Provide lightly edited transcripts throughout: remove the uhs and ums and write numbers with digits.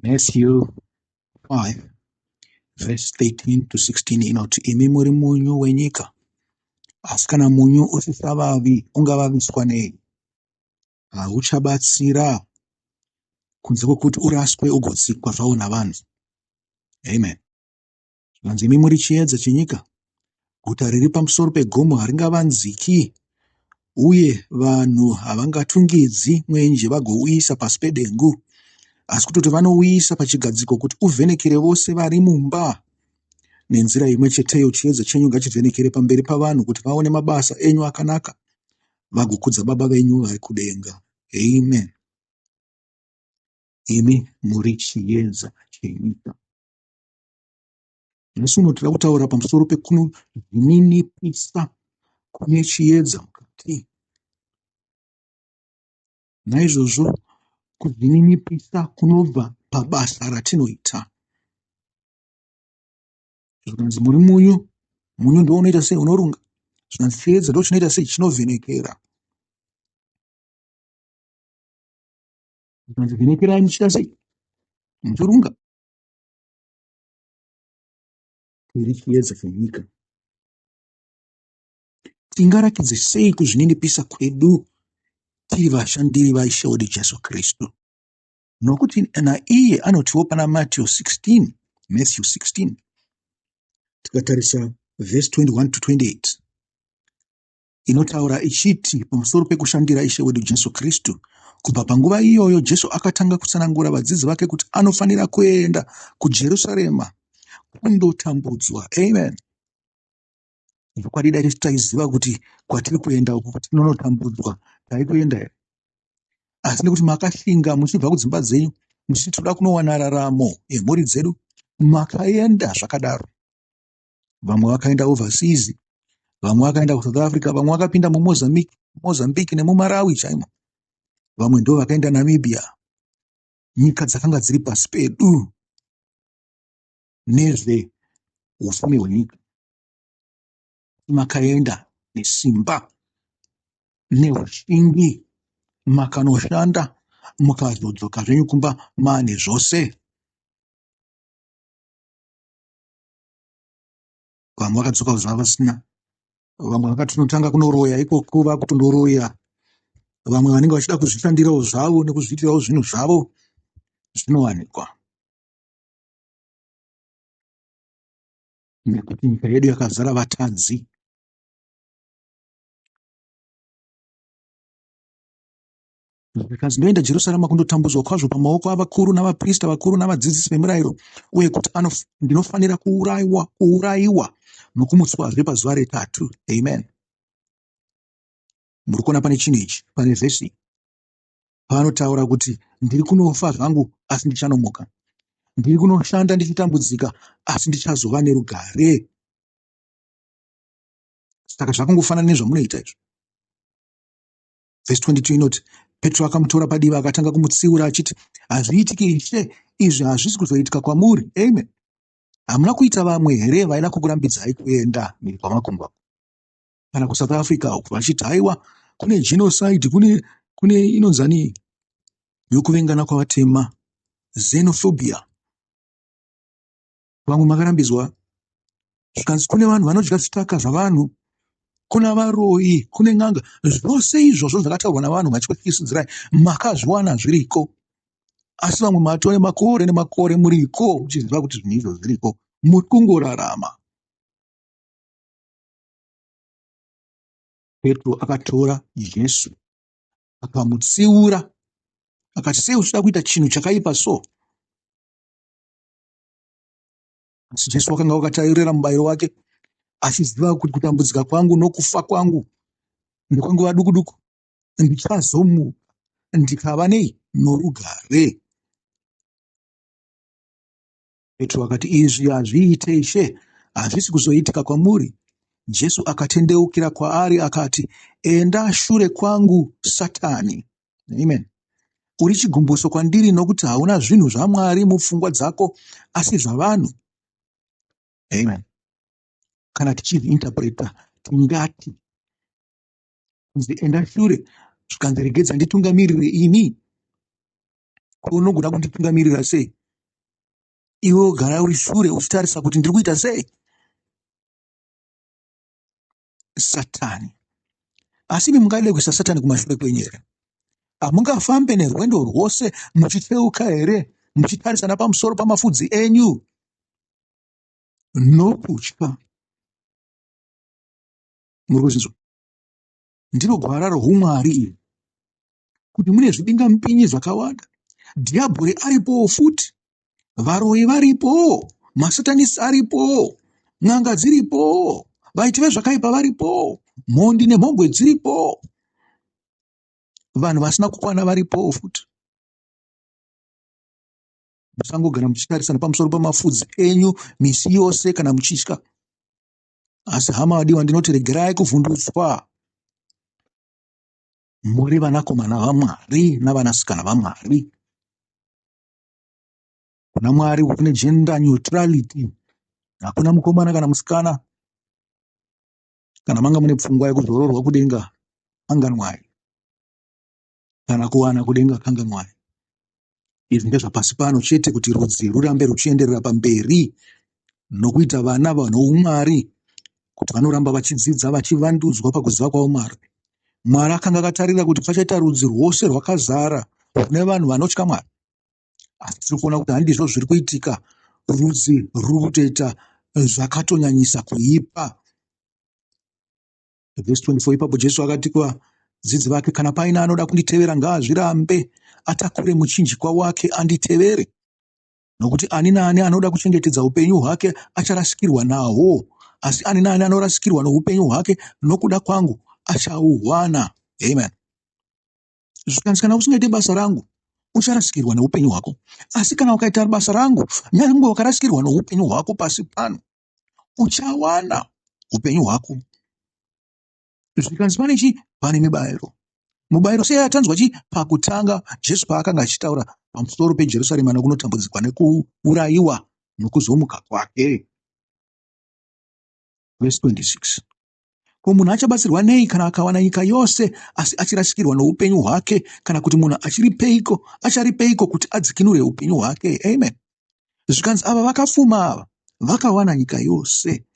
Matthew 5 verse 13 to 16 inoti, imi muri munyu wenyika, asi kana munyu usisavavi ungavaviswa nei? Hauchabatsira kunze kwokuti uraswe ugotsikwa zvawo navanhu. Amen. Zvanzi imi muri chiedza chenyika. Guta riri pamusoro pegomo haringavanziki, uye vanhu havangatungidzi mwenje vagouisa pasi pedengu, asi kutoti vanouisa pachigadziko kuti uvhenekere vose vari mumba. Nenzira imwe cheteyo chiedza chenyu ngachivhenekere pamberi pavanhu kuti vaone mabasa enyu akanaka, vagokudza Baba venyu vari kudenga. Amen. Imi muri chiedza chenyika. Nhasi uno tiri kutaura pamusoro pekuzvininipisa kune chiedza mukati. Naizvozvo kuzvininipisa kunobva pabasa ratinoita. Zvinonzi muri munyu, munyu ndiwo unoita sei? Unorunga. Zvinonzi chiedza ndicho chinoita sei? Chinovhenekera. Zvinonzi vhenekerai muchiita sei? Muchirunga. Tiri chiedza chenyika. Tingarakidze sei kuzvininipisa kwedu tiri vashandiri vaIshe wedu Jesu Kristu? Nokuti naiye anotiwo pana Matthew 16, tikatarisa verse 21 to 28, inotaura ichiti pamusoro pekushandira Ishe wedu Jesu Kristu. Kubva panguva iyoyo Jesu akatanga kutsanangura vadzidzi vake kuti anofanira kuenda kuJerusarema kundotambudzwa. Amen. Ndokwadi dai taiziva kuti kwatiri kuenda uku kuti tinonotambudzwa taitoenda here. Asi nekuti makashinga muchibva kudzimba dzenyu muchiti toda kunowana raramo yemhuri dzedu, makaenda zvakadaro. Vamwe vakaenda overseas, vamwe vakaenda kuSouth Africa, vamwe vakapinda muMozambique nemumarawi chaimo, vamwe ndo vakaenda Namibia, nyika dzakanga dziri pasi pedu nezveupfumi hwenyika. Makaenda nesimba neushingi, makanoshanda, mukazodzoka zvenyu kumba mane zvose. Vamwe vakadzoka kuzva vasina, vamwe vakatonotanga kunoroya ikoko vakutondoroya, vamwe vanenge vachida kuzvishandirawo zvavo nekuzviitirawo zvinhu zvavo zvinowanikwa. Nekuti nyika yedu yakazara vatadzi. Zvikanzi ndoenda Jerusarema kundotambudzwa kwazvo pamaoko avakuru navaprista vakuru navadzidzisi vemirayiro, uye kuti ndinofanira kuurayiwa nokumutswazve pazuva retatu. Amen. Muri kuona pane chinhu ichi, pane vhesi panotaura kuti ndiri kunofa zvangu asi ndichanomuka, ndiri kunoshanda ndichitambudzika asi ndichazova nerugare. Saka zvakangofanana nezvamunoita izvo. Vhesi 22 inoti, Petro akamutora padivi akatanga kumutsiura achiti, hazviitiki Ishe, izvi hazvisi kuzoitika kwamuri. Amen. Hamuna kuita vamwe here vaida kukurambidzai kuenda mhiri kwamakungwa kana kuSouth Africa uku vachiti haiwa kune genocide, kune inonzani yokuvengana kwavatema, xenophobia. Vamwe makarambidzwa. Zvikanzi kune vanhu vanodya zvitaka zvavanhu, kuna varoyi, kune n'anga. Zvose izvozvo zvakataurwa navanhu vachikwekisidzirai, makazviwana zviriko. Asi vamwe matore makore nemakore muriko muchiziva kuti zvinhu izvo zviriko, muri kungorarama. Petro akatora Jesu akamutsiura akati, sei uchida kuita chinhu chakaipa so? Asi Jesu wakanga wakataurira mubayiro wake achiziva kuti kutambudzika kwangu nokufa kwangu ndekwanguva duku duku, ndichazomuka ndikava nei? Norugare. Petro akati, izvi hazviite Ishe, hazvisi kuzoitika kwamuri. Jesu akatendeukira kwaari akati, enda shure kwangu Satani. Amen. Uri chigumbuso kwandiri nokuti hauna zvinhu zvaMwari mupfungwa dzako asi zvavanhu. Amen. Kana tichizviinterpreta tingati kunzi enda shure, zvikanzi regedza nditungamirire ini. Unogona kunditungamirira sei? iwe ugara uri shure uchitarisa kuti ndiri kuita sei. Satani. Asi imi mungade kuisa Satani kumashure kwenyu here? Hamungafambe nerwendo rwose muchiteuka here, muchitarisana pamusoro pamafudzi enyu nokutya. Muri kuzvinzwa? Ndiro gwara roumwari iri, kuti mune zvidingamupinyi zvakawanda. Dhiabhori aripowo futi, varoyi varipo, masatanisi aripo, n'anga dziripo, vaiti vezvakaipa varipo, mhondi nemhongwe dziripo, vanhu vasina kukwana varipowo futi. Musangogara muchitarisana pamusoro pamafudzi enyu misi yose kana muchitya. Asi hama vadiwa, ndinoti regerai kuvhundutswa. Muri vanakomana vaMwari navanasikana vaMwari. Kuna Mwari kune gender neutrality. Hakuna mukomana kana musikana. Kana manga mune pfungwa yekuzororwa kudenga, kanganwai. Kana kuwana kudenga, kanganwai. Izvi ndezvapasi pano chete kuti rudzi rurambe ruchienderera pamberi nokuita vana vanoumwari, kuti vanoramba vachidzidza vachivandudzwa pakuziva kwavo Mwari. Mwari akanga akatarira kuti pachaita rudzi rwose rwakazara kune vanhu vanotya Mwari. Asi tiri kuona kuti handizvo zviri kuitika. Rudzi ruri kutoita zvakatonyanyisa kuipa. Verse 24, ipapo Jesu akati kuvadzidzi vake, kana paina anoda kunditevera ngaazvirambe atakure muchinjikwa wake anditevere. Nokuti ani naani anoda kuchengetedza upenyu hwake acharasikirwa nahwo, asi ani naani anorasikirwa noupenyu hwake nokuda kwangu achauhwana. Amen. Zvikanzi kana usingaite basa rangu ucharasikirwa neupenyu hwako, asi kana ukaita basa rangu, nyangwe wakarasikirwa noupenyu hwako pasi pano, uchawana upenyu hwako. Zvikanzi pane chi? Pane mibayiro. Mubayiro sei yatanzwa chi? Pakutanga Jesu paakanga achitaura pamusoro peJerusarema nokunotambudzikwa nekuurayiwa nokuzomuka kwake. Verse 26. Ko, munhu achabatsirwa nei kana akawana nyika yose asi achirasikirwa noupenyu hwake? Kana kuti munhu acharipeiko kuti adzikinure upenyu hwake? Amen. Zvikanzi ava vakafuma ava vakawana nyika yose.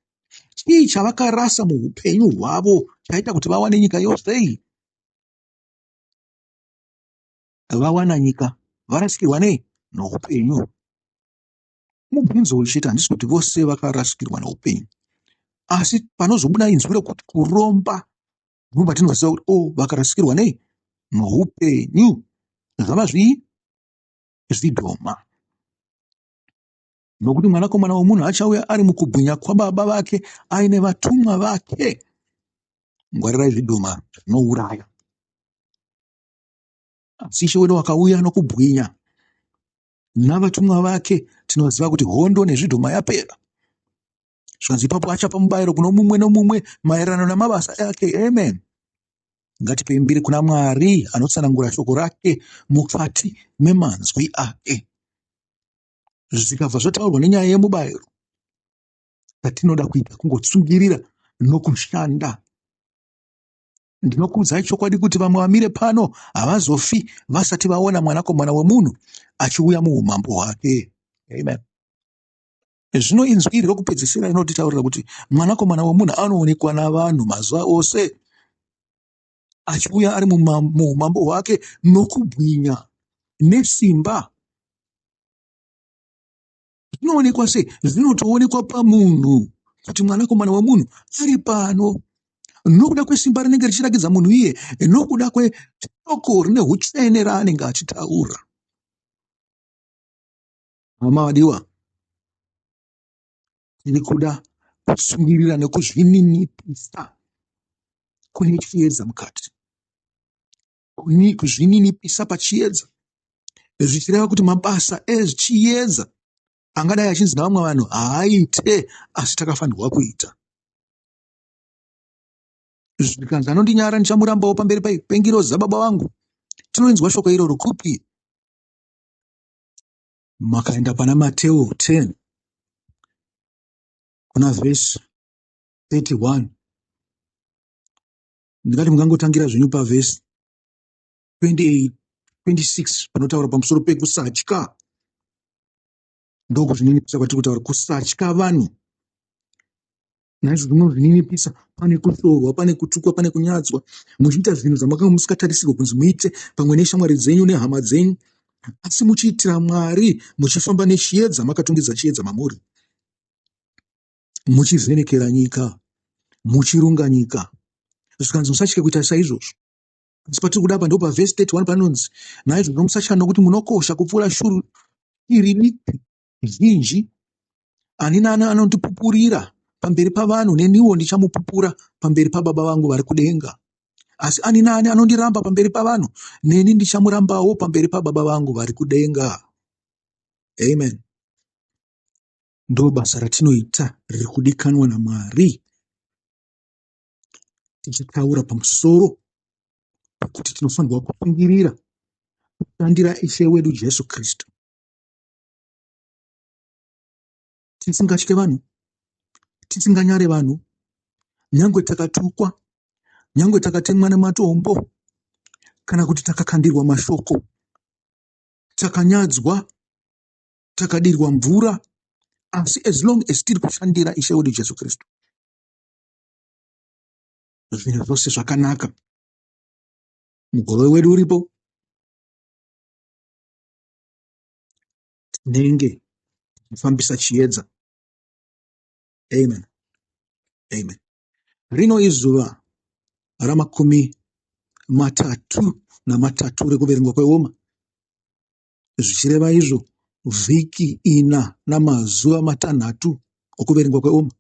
Chii chavakarasa muupenyu hwavo chaita kuti vawane nyika yose? Vawana nyika, varasikirwa nei? Noupenyu. Mubvunzo uchiita, handisi kuti vose vakarasikirwa noupenyu, asi panozobuda inzwi rokuti kuromba, ndipo patinoziva kuti vakarasikirwa nei? Noupenyu. Zvava zvidhoma. Nokuti mwanakomana womunhu achauya ari mukubwinya kwababa vake aine vatumwa vake. Ngwarirai zvidhoma zvinouraya. Asi Ishe wedu wakauya nokubwinya navatumwa vake, tinoziva kuti hondo nezvidhoma yapera. Zvikanzi ipapo achapa mubayiro kuno mumwe nomumwe maererano namabasa ake. Amen. Ngatipembere kuna Mwari anotsanangura shoko rake mukati memanzwi ake. Zvikabva zvataurwa nenyaya yemubayiro, zvatinoda kuita kungotsungirira nokushanda. Ndinokuudzai chokwadi kuti vamwe vamire pano havazofi vasati vaona mwanakomana wemunhu achiuya muumambo hwake. Amen. Zvino inzwi iri rokupedzisira inotitaurira kuti mwanakomana wemunhu anoonekwa navanhu mazuva ose achiuya ari muumambo hwake nokubwinya nesimba. Zvinoonekwa sei? Zvinotoonekwa pamunhu kuti mwanakomana wemunhu ari pano, nokuda kwesimba rinenge richirakidza munhu iye, nokuda kweshoko rine utsvene raanenge achitaura. Hama vadiwa, tiri kuda kutsungirira nekuzvininipisa kune chiedza mukati, kuzvininipisa pachiedza, zvichireva kuti mabasa echiedza angadai achinzi navamwe vanhu haaite, asi takafanirwa kuita. Zvikanzi anondinyara ndichamurambawo pamberi pengirozi dzababa vangu. Tinoinzwa shoko iroro kupi? Makaenda pana Mateo 10 kuna vhesi 31, ndingati mungangotangira zvenyu pavhesi 28, 26 panotaura pamusoro pekusatya. ndokuzvininipisa kwatiri kutaura, kusatya vanhu. Naizvo zvinozvininipisa, pane kushorwa, pane kutukwa, pane kunyadzwa, muchiita zvinhu zvamakanga musingatarisirwa kunzi muite pamwe neshamwari dzenyu nehama dzenyu, asi muchiitira Mwari, muchifamba nechiedza, makatungidza chiedza mamuri, muchivhenekera nyika, muchirunga nyika. Zvikanzi musatye kuita saizvozvo. Asi patiri kuda apa ndopa vhesi 31 panonzi, naizvozvo musatya nokuti munokosha kupfuura shuru iri diki zhinji. Ani nani anondipupurira pamberi pavanhu, neniwo ndichamupupura pamberi paBaba vangu vari kudenga. Asi ani nani anondiramba pamberi pavanhu, neni ndichamurambawo pamberi paBaba vangu vari kudenga. Amen. Ndo basa ratinoita riri kudikanwa naMwari, tichitaura pamusoro kuti tinofanirwa kupingirira kushandira Ishe wedu Jesu Kristu, tisingatye vanhu, tisinganyare vanhu, nyangwe takatukwa, nyangwe takatemwa nematombo, kana kuti takakandirwa mashoko, takanyadzwa, takadirwa mvura, asi as long as tiri kushandira Ishe wedu Jesu Kristu, zvinhu zvose zvakanaka. Mugove wedu uripo, tinenge tichifambisa chiedza. Amen. Amen. Rino izuva ra33 rekuverengwa kweoma, zvichireva izvo vhiki 4 namazuva 6 okuverengwa kweoma.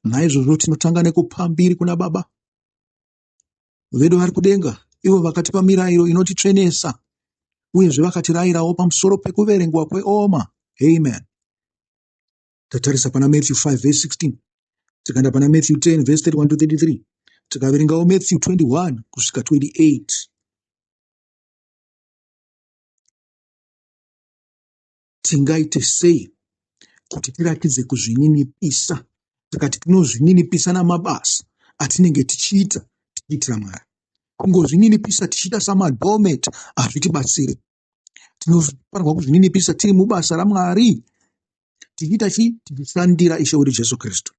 Naizvozvo tinotanga nekupambiri kuna Baba vedu vari kudenga, ivo vakatipa mirayiro inotitsvenesa, uyezve vakatirayirawo pamusoro pekuverengwa kweoma. Amen. Tatarisa pana Matthew 5 verse 16, tikaenda pana Matthew 10 verse 31 to 33, tikaverengawo Matthew 21 kusvika 28. Tingaite sei kuti tiratidze kuzvininipisa, tikati tinozvininipisa namabasa atinenge tichiita tichiitira Mwari? Kungozvininipisa tichiita samadhomet hazvitibatsire. Tinofanirwa kuzvininipisa tiri mubasa raMwari, tichiita tichishandira Ishe wedu Jesu Kristu.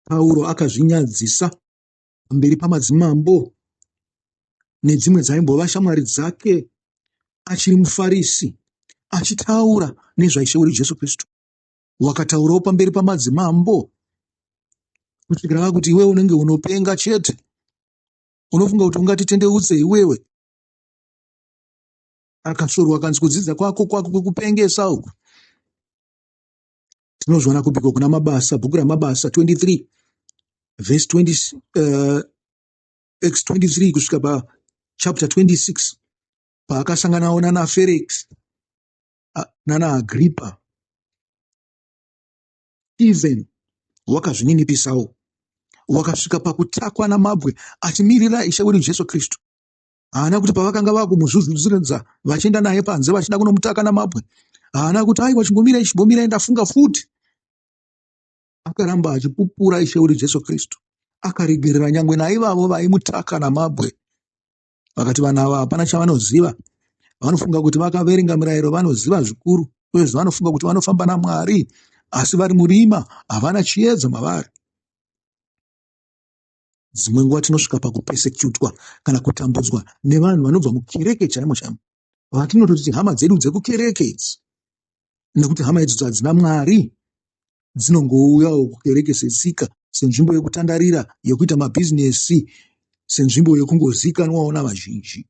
Pauro akazvinyadzisa pamberi pamadzimambo nedzimwe dzaimbova shamwari dzake, achiri muFarisi, achitaura nezvaIshe wedu Jesu Kristu. Wakataurawo pamberi pamadzimambo kusvikira vakuti iwe unenge unopenga chete, unofunga kuti ungatitendeutse iwewe. Akashorwa akanzi kudzidza kwako kwekupengesa uku. Tinozviona kupiko kuna Mabasa, bhuku raMabasa 23 verse 20, X23 kusvika pachapter 26, paakasanganawo nana Felix, nana Agrippa. Even wakazvininipisawo, wakasvika pakutakwa namabwe achimirira Ishe wedu Jesu Kristu. Haana kuti pavakanga vakumuzvuzvudziridza vachienda naye panze vachida kunomutaka namabwe, haana kuti aiwa chimbomirai ndafunga futi. Akaramba achipupura Ishe wedu Jesu Kristu, akaregerera nyangwe naivavo vaimutaka namabwe. Vakati vanhu ava hapana chavanoziva, vanofunga kuti vakaverenga mirayiro vanoziva zvikuru, uyezve vanofunga kuti vanofamba naMwari, asi vari murima, havana chiedza mavari. Dzimwe nguva tinosvika pakupesekutwa kana kutambudzwa nevanhu vanobva mukereke chaimo chaimo, vatinototi hama dzedu dzekukereke idzi, nekuti hama idzi hadzina Mwari, dzinongouyawo kukereke setsika, senzvimbo yekutandarira, yekuita mabhizinesi, senzvimbo yekungozikanwawo navazhinji.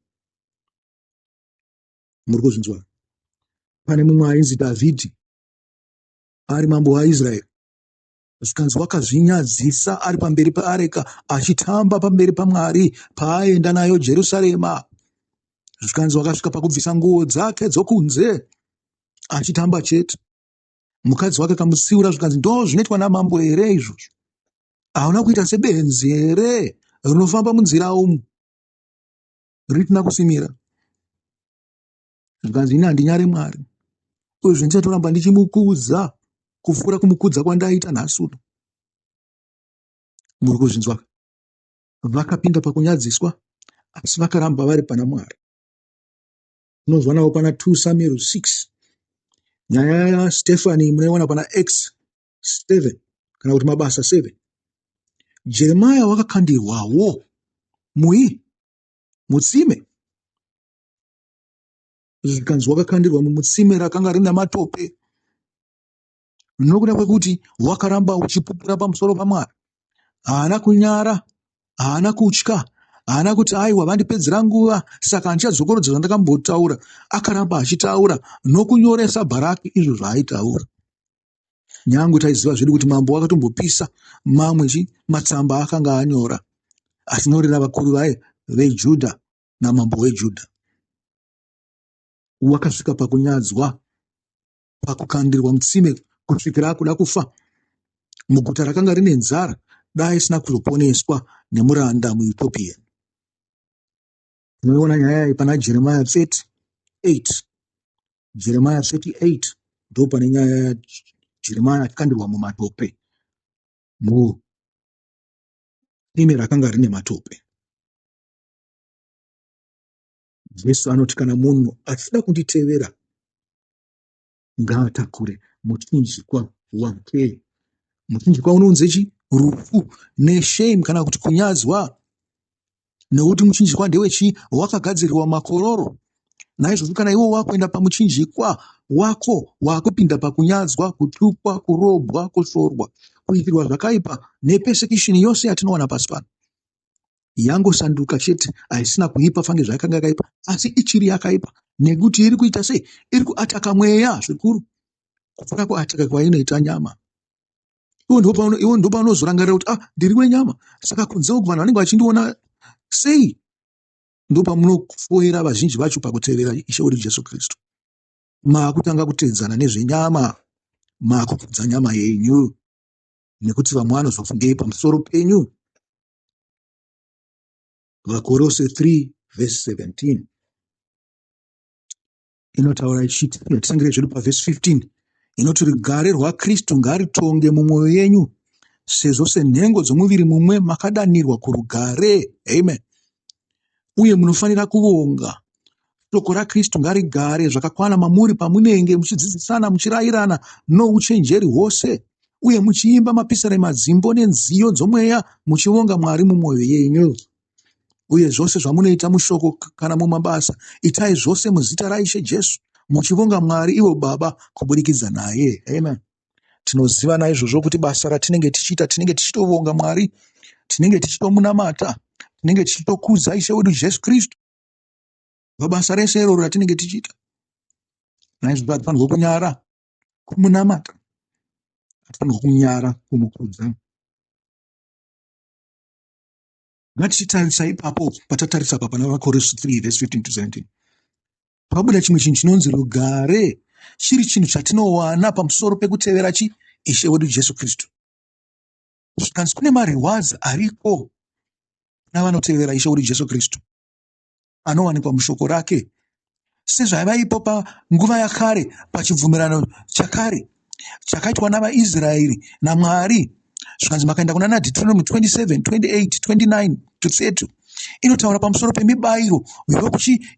Muri kuzvinzwa? Pane mumwe ainzi Dhavhidhi, ari mambo waIsraeri, zvikanzi wakazvinyadzisa ari pamberi peareka, achitamba pamberi paMwari paaenda nayo Jerusarema. Zvikanzi wakasvika pakubvisa nguo dzake dzokunze, achitamba chete. Mukadzi wake kamutsiura, zvikanzi ndo zvinoitwa namambo here izvozvo? Hauna kuita sebenzi here rinofamba munzira umu ritina kusimira? Zvikanzi ini handinyare Mwari, uyezve ndichatoramba ndichimukudza kupfuura kumukudza kwandaita nhasi uno. Muri kuzvinzwa? Vakapinda pakunyadziswa, asi vakaramba vari pana Mwari. Tinozwa nawo pana 2 Samuel 6 Nyaya yaStefani munoiona pana Acts 7 kana kuti Mabasa 7. Jeremia wakakandirwawo mutsime. Zvikanzi wakakandirwa mumutsime rakanga rina matope, nokuda kwekuti wakaramba uchipupura pamusoro paMwari. Haana kunyara, haana kutya, haana kuti aiwa vandipedzera nguva saka handichadzokorodza zvandakambotaura. Akaramba achitaura nokunyoresa bharaki izvo zvaaitaura. Nyangu taiziva zvedu kuti mambo wakatombopisa mamwe matsamba akanga anyora asinyorera vakuru veJudha namambo weJudha. Wakasvika pakunyadzwa, pakukandirwa mutsime kusvikira akuda kufa muguta rakanga rine nzara, dai isina kuzoponeswa nemuranda muEthiopia. Tinoiona nyaya iyi pana Jeremiah 38. Jeremiah 38 ndo pane nyaya ya Jeremiah akandirwa mumatope, mutsime rakanga rine matope. Jesu anoti kana munhu achida kunditevera ngaatakure muchinjikwa wake. Muchinjikwa unonzi rufu neshame kana kuti kunyadzwa, nekuti muchinjikwa wakagadzirirwa makororo. Naizvozvo kana iwo wakuenda pamuchinjikwa wako wakupinda pakunyadzwa, kutukwa, kurobwa, kushorwa, kuitirwa zvakaipa nepesekishini yose yatinoona pasi pano, yangosanduka chete haisina kuipa fange zvakanga yakaipa, asi ichiri yakaipa nekuti iri kuita sei? Iri kuataka mweya zvikuru kupfuura kuataka kwainoita nyama. Iwo ndo paunozorangarira kuti ndiri wenyama, saka kunzewo vanhu vanenge vachindiona sei. Ndo pamunofoira vazhinji vacho pakutevera Ishe wedu Jesu Kristu. Maakutanga kutedzana nezvenyama, maakukudza nyama yenyu, nekuti vamwe vanozofungei pamusoro penyu. Vakorose 3:17 inotaura ichiti, tisangire zvedu pavhesi 15, inoti rugare rwaKristu ngaritonge mumwoyo yenyu, sezvo senhengo dzomuviri mumwe makadanirwa kurugare. Amen. Uye munofanira kuvonga. Shoko raKristu ngarigare zvakakwana mamuri pamunenge muchidzidzisana, muchirayirana nouchenjeri hwose, uye muchiimba mapisarema madzimbo nenziyo dzomweya, muchivonga Mwari mumwoyo yenyu. Uye zvose zvamunoita mushoko kana mumabasa, itai zvose muzita raIshe Jesu, muchivonga Mwari ivo Baba kubudikidza naye. Amen. Tinoziva naizvozvo kuti basa ratinenge tichiita, tinenge tichitovonga Mwari, tinenge tichitomunamata, tinenge tichitokudza Ishe wedu Jesu Kristu pabasa rese iroro ratinenge tichiita. Naizvozvo hatifanirwi kunyara kumunamata, hatifanirwi kunyara kumukudza. Ngatichitarisa ipapo patatarisa apa pana Vakoresi 3:15-17. Pabuda chimwe chinhu chinonzi rugare, chiri chinhu chatinowana pamusoro pekutevera Ishe wedu Jesu Kristu. Zvikanzi kune mariwazi ariko navanotevera Ishe wedu Jesu Kristu, anowanikwa mushoko rake, sezvavaipo panguva yakare, pachibvumirano chakare chakaitwa navaIsraeri naMwari. Zvikanzi makaenda kuna Deuteronomy 27:28-29-30 inotaura pamusoro pemibayiro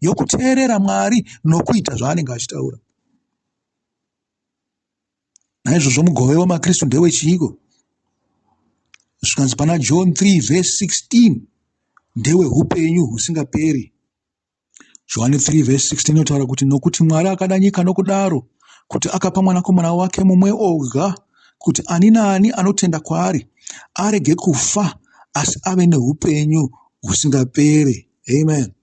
yokuteerera Mwari nokuita zvaanenge achitaura. Naizvozvo mugove wamaKristu ndewechiiko? Zvikanzi pana John 3:16 ndewe upenyu husingaperi. John 3:16 inotaura kuti nokuti Mwari akada nyika nokudaro kuti akapa mwanakomana wake mumwe oga, kuti ani naani anotenda kwaari arege kufa asi ave neupenyu husingaperi. Amen.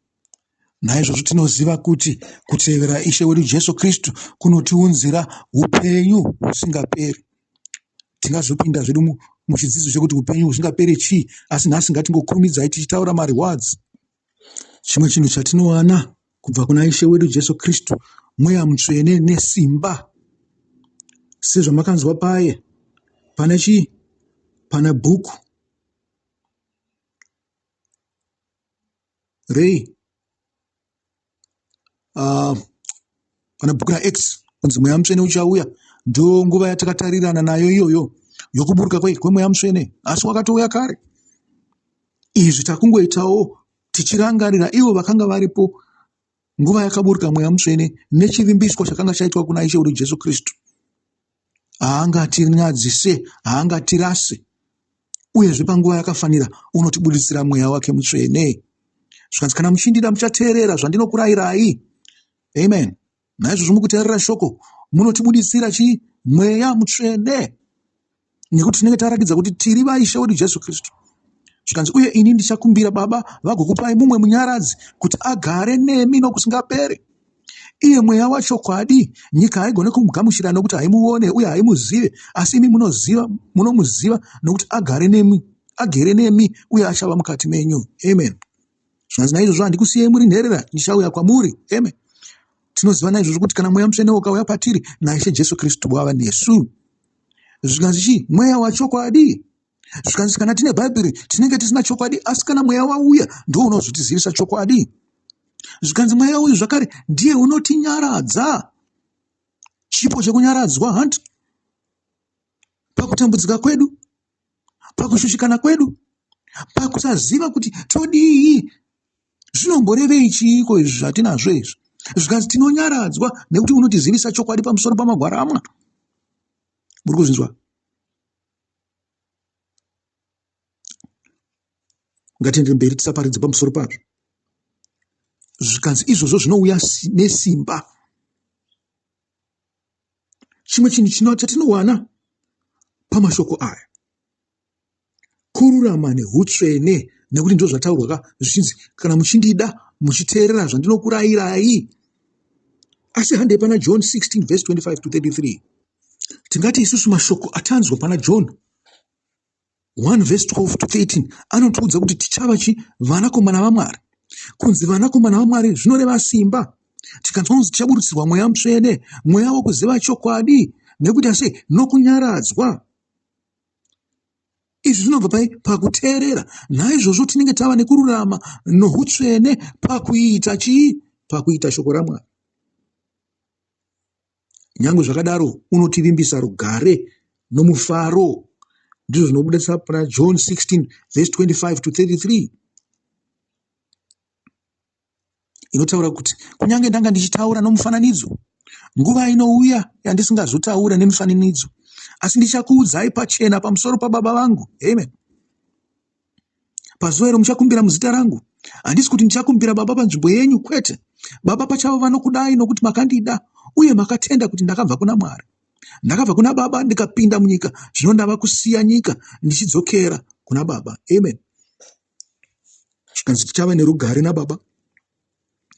Naizvozvo tinoziva kuti kutevera Ishe wedu Jesu Kristu kunotiunzira upenyu husingaperi. Tingazopinda zvedu muchidzidzo chekuti upenyu husingaperi chii, asi nhasi ngatingokurumidzai tichitaura mariwadzi. Chimwe chinhu chatinowana kubva kuna Ishe wedu Jesu Kristu, mweya mutsvene nesimba, sezvamakanzwa paye pana bhuku pana bhuku raActs kunzi mweya mutsvene uchauya. Ndo nguva yatakatarirana nayo iyoyo yokuburuka kwemweya mutsvene, asi wakatouya kare. Izvi takungoitawo tichirangarira ivo vakanga varipo nguva yakaburuka mweya mutsvene nechivimbiswa chakanga chaitwa kuna Ishe wedu Jesu Kristu, haangatinyadzise, haangatirase, uyezve panguva yakafanira unotibuditsira mweya wake mutsvene. Zvikanzi kana muchindida muchateerera zvandinokurayirai. Amen. Naizvozvo mukuteerera shoko munotibuditsira chii? Mweya mutsvene, nekuti tinenge tarakidza kuti tiri vaIshe wedu Jesu Kristu. Zvikanzi uye ini ndichakumbira Baba vagokupai mumwe munyaradzi kuti agare nemi nokusingaperi, iye mweya wachokwadi. Nyika haigone kumugamuchira nokuti haimuone uye haimuzive, asi imi munomuziva nokuti agere nemi uye achava mukati menyu. Amen. Zvikanzi naizvozvo handikusiyei muri nherera, ndichauya kwamuri. Amen. Tinoziva naizvozvo kuti kana mweya mutsvene ukauya patiri, naIshe Jesu Kristu wava nesu. Zvikanzi chii? Mweya wachokwadi. Zvikanzi kana tine Bhaibheri tinenge tisina chokwadi, asi kana mweya wauya ndiwo unozotizivisa chokwadi. Zvikanzi mweya uyu zvakare ndiye unotinyaradza. Chipo chekunyaradzwa handi pakutambudzika kwedu, pakushushikana kwedu, pakusaziva kuti todii, zvinomborevei chiiko izvi zvatinazvo izvi. Zvikanzi tinonyaradzwa nekuti unotizivisa chokwadi pamusoro pamagwara amwa. Muri kuzvinzwa? Ngatiende mberi tisaparidze pamusoro pazvo. Zvikanzi izvozvo zvinouya nesimba. Chimwe chinhu chatinowana pamashoko aya, kururama neutsvene, nekuti ndizvo zvataurwa zvichinzi kana muchindida muchiteerera zvandinokurayirai. Asi handei pana John 16 verse 25 to 33. Tingati isusu mashoko atanzwa pana John 1 verse 12 to 13 anotiudza kuti tichava vanakomana vaMwari. Kunzi vanakomana vaMwari zvinoreva simba. Tikanzwa kunzi tichaburutsirwa mweya mutsvene, mweya wokuziva chokwadi, nekuti ase nokunyaradzwa. Izvi zvinobva pakuteerera. Naizvozvo tinenge tava nekururama noutsvene pakuita chii? Pakuita shoko raMwari. Nyangwe zvakadaro unotivimbisa rugare nomufaro. Ndizvo zvinobudisa pana John 16 verse 25 to 33. Inotaura kuti kunyange ndanga ndichitaura nomufananidzo, nguva inouya yandisingazotaura nemufananidzo, asi ndichakuudzai pachena pamusoro paBaba vangu. Amen. Pazuva iro muchakumbira muzita rangu. Handisi kuti ndichakumbira Baba panzvimbo yenyu, kwete. Baba pachavo vanokudai nokuti makandida uye makatenda kuti ndakabva kuna Mwari. Ndakabva kuna Baba ndikapinda munyika, zvino ndava kusiya nyika ndichidzokera kuna Baba. Amen. Zvikanzi tichava nerugare naBaba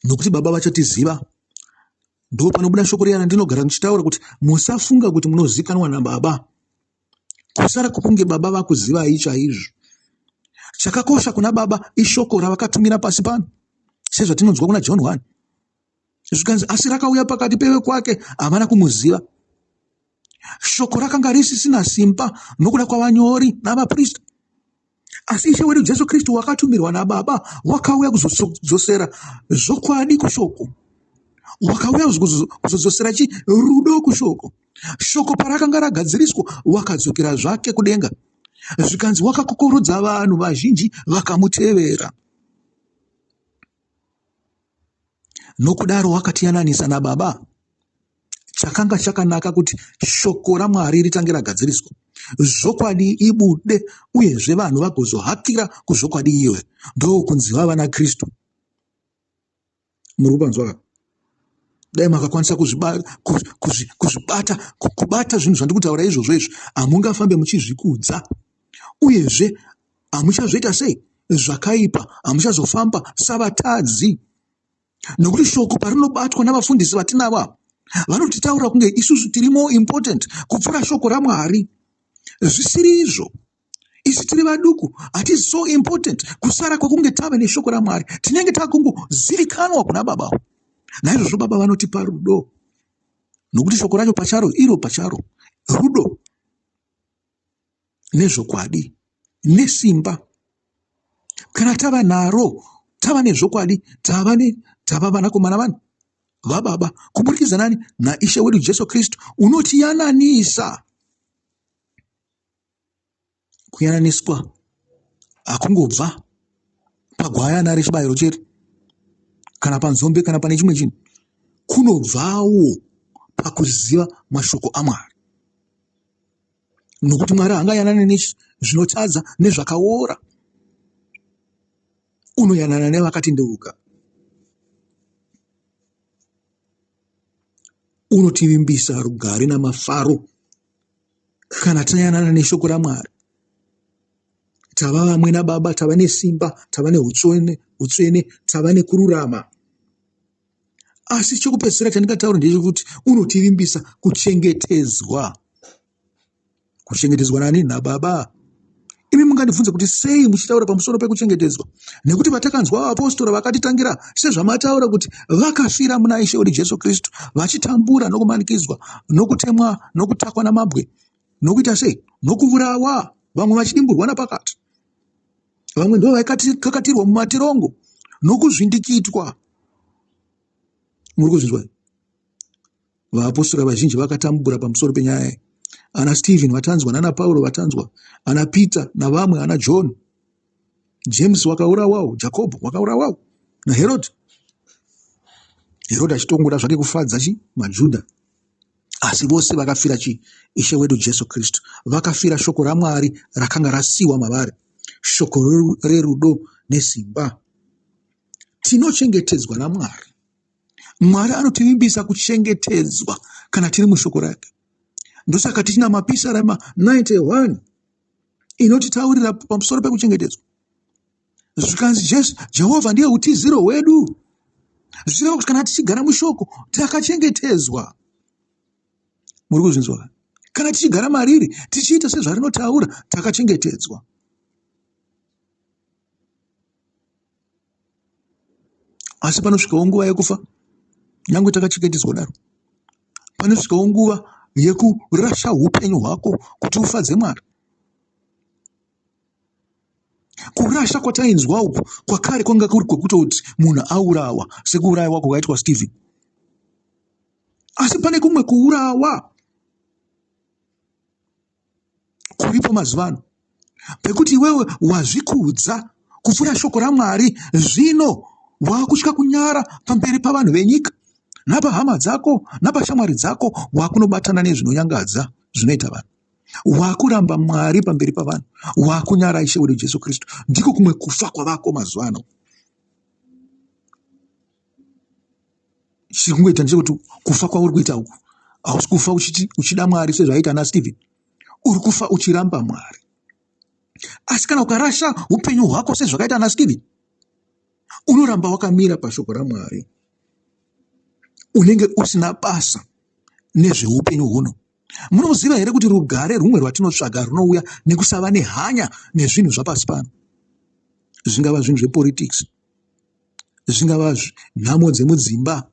nokuti Baba vachatiziva. Ndo panobuda shoko riyana ndinogara ndichitaura kuti musafunga kuti munozikanwa naBaba, kusara kukunge Baba vakuzivai chaizvo. Chakakosha kuna Baba ishoko ravakatumira pasi pano, sezvatinonzwa kuna John 1. Zvikanzi asi rakauya pakati pewe kwake havana kumuziva. Shoko rakanga risisina simba nokuda kwavanyori navaprista, asi Ishe wedu Jesu Kristu wakatumirwa naBaba wakauya kuzodzosera zvokwadi kushoko, wakauya kuzodzosera rudo kushoko. Shoko parakanga ragadziriswa wakadzokera zvake kudenga. Zvikanzi wakakokorodza vanhu vazhinji vakamutevera. Nokudaro wakatiyananisa naBaba. Chakanga chakanaka kuti shoko raMwari ritange ragadziriswa, zvokwadi ibude, uyezve vanhu vagozohakira kuzvokwadi iwe. Ndo kunzi vava naKristu. Muri kupanzwa? Dai makakwanisa kubata zvinhu zvandikutaura izvozvo izvi, hamungafambe muchizvikudza, uyezve hamuchazvoita sei zvakaipa, hamuchazofamba savatadzi. Nokuti shoko parinobatwa navafundisi vatinava, vanotitaura kunge isusu tiri more important kupfuura shoko raMwari. Zvisiri izvo. Isi tiri vaduku, hatisi so important kusara kwekunge tave neshoko raMwari. Tinenge takungozivikanwa kuna Baba. Naizvozvo Baba vanotipa rudo, nokuti shoko racho pacharo iro pacharo rudo nezvokwadi nesimba. Kana tava naro, tava nezvokwadi, tava vanakomana vanhu vaBaba, kuburikidza nani? NaIshe wedu Jesu Kristu unotiyananisa. Kuyananiswa hakungobva pagwayana rechibayiro chete, kana panzombe kana pane chimwe chinhu kunobvawo pakuziva mashoko aMwari, nokuti Mwari haangayanane nezvinotadza nezvakaora, unoyanana nevakatendeuka. Unotivimbisa rugare namafaro kana tayanana neshoko raMwari. Tava vamwe naBaba, tava nesimba, tava neutsvene, tava nekururama. Asi chokupedzisira chandingataura ndechekuti unotivimbisa kuchengetedzwa. Kuchengetedzwa nani? naBaba. Imi mungandibvunza kuti sei muchitaura pamusoro pekuchengetedzwa? Nekuti vatakanzwa vapostori vakatitangira sezvamataura kuti vakafira muna Ishe wedu Jesu Kristu, vachitambura nokumanikidzwa, nokutemwa, nokutakwa namabwe, nokuita sei? Nokuvurawa, vamwe vachidimburwa napakati, vamwe ndo vaikakatirwa mumatirongo, nokuzvindikitwa. Muri kuzvinzwa? Vapostori vazhinji vakatambura pamusoro penyaya iyi. Ana Stephen vatanzwa, nana Paulo vatanzwa, ana Peter navamwe, ana John, James wakaurawawo, Jacob wakaurawawo, naHerodhi. Herodhi achitongora zvake kufadza maJudha. Asi vose vakafira Ishe wedu Jesu Kristu. Vakafira shoko raMwari rakanga rasiwa mavari, shoko rerudo nesimba. Tinochengetedzwa naMwari. Mwari anotivimbisa kuchengetedzwa kana tiri mushoko rake. Ndosaka tichina mapisarema 91 inotitaurira pamusoro pekuchengetedzwa. Zvikanzi Jehovha ndiye utiziro hwedu, zvireva kuti kana tichigara mushoko takachengetedzwa. Muri kuzvinzwa? Kana tichigara mariri tichiita sezvarinotaura takachengetedzwa. Asi panosvikawo nguva yekufa, nyangwe takachengetedzwa daro, panosvikawo nguva yekurasha upenyu hwako kuti ufadze Mwari. Kurasha kwatainzwa uku kwakare kwanga kuri kwekutoti munhu aurawa, sekuurayiwa kwakaitwa Stephen. Asi pane kumwe kuurawa kuripo mazuva ano, pekuti iwewe wazvikudza kupfuura shoko raMwari, zvino wakutya kunyara pamberi pavanhu venyika, napahama dzako, napashamwari dzako, wakunobatana nezvinonyangadza zvinoita vanhu. Wakuramba Mwari pamberi pavanhu, wakunyara Ishe wedu Jesu Kristu. Ndiko kumwe kufa kwavako mazuva ano. Chiri kungoita ndechekuti kufa kwauri kuita uku, hausi kufa uchida Mwari sezvaita ana Stephen, uri kufa uchiramba Mwari. Asi kana ukarasha upenyu hwako sezvakaita ana Stephen, unoramba wakamira pashoko raMwari, unenge usina basa nezveupenyu huno. Munoziva here kuti rugare rumwe rwatinotsvaga runouya nekusava nehanya nezvinhu zvapasi pano, zvingava zvinhu zvepolitics, zvingava nhamo dzemudzimba,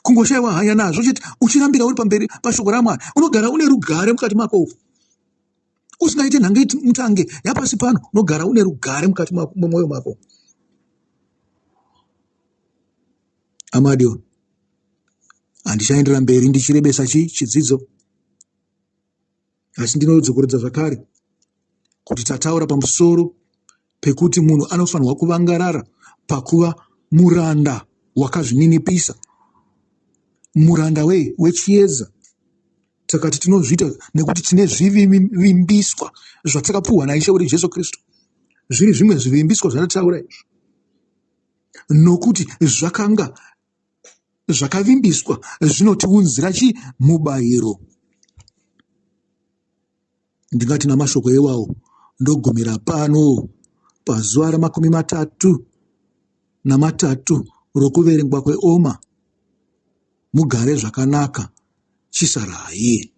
kungoshayiwa hanya nazvo. Chete uchirambira uri pamberi pashoko raMwari, unogara une rugare mukati mako, usingaite nhange mutange yapasi pano, unogara une rugare mukati mwoyo mako. Amadio, handichaendera mberi ndichirebesa chidzidzo, asi ndinodzokorodza zvakare kuti tataura pamusoro pekuti munhu anofanirwa kuvangarara pakuva muranda wakazvininipisa, muranda wechiedza. Takati tinozviita nekuti tine zvivimbiswa zvatakapuhwa naIshe wedu Jesu Kristu. Zviri zvimwe zvivimbiswa zvandataura izvi, nokuti zvakanga zvakavimbiswa zvinotiunzira mubayiro. Ndingati namashoko ewawo ndogumira pano pazuva ra33 rokuverengwa kweOma. Mugare zvakanaka, chisaraye.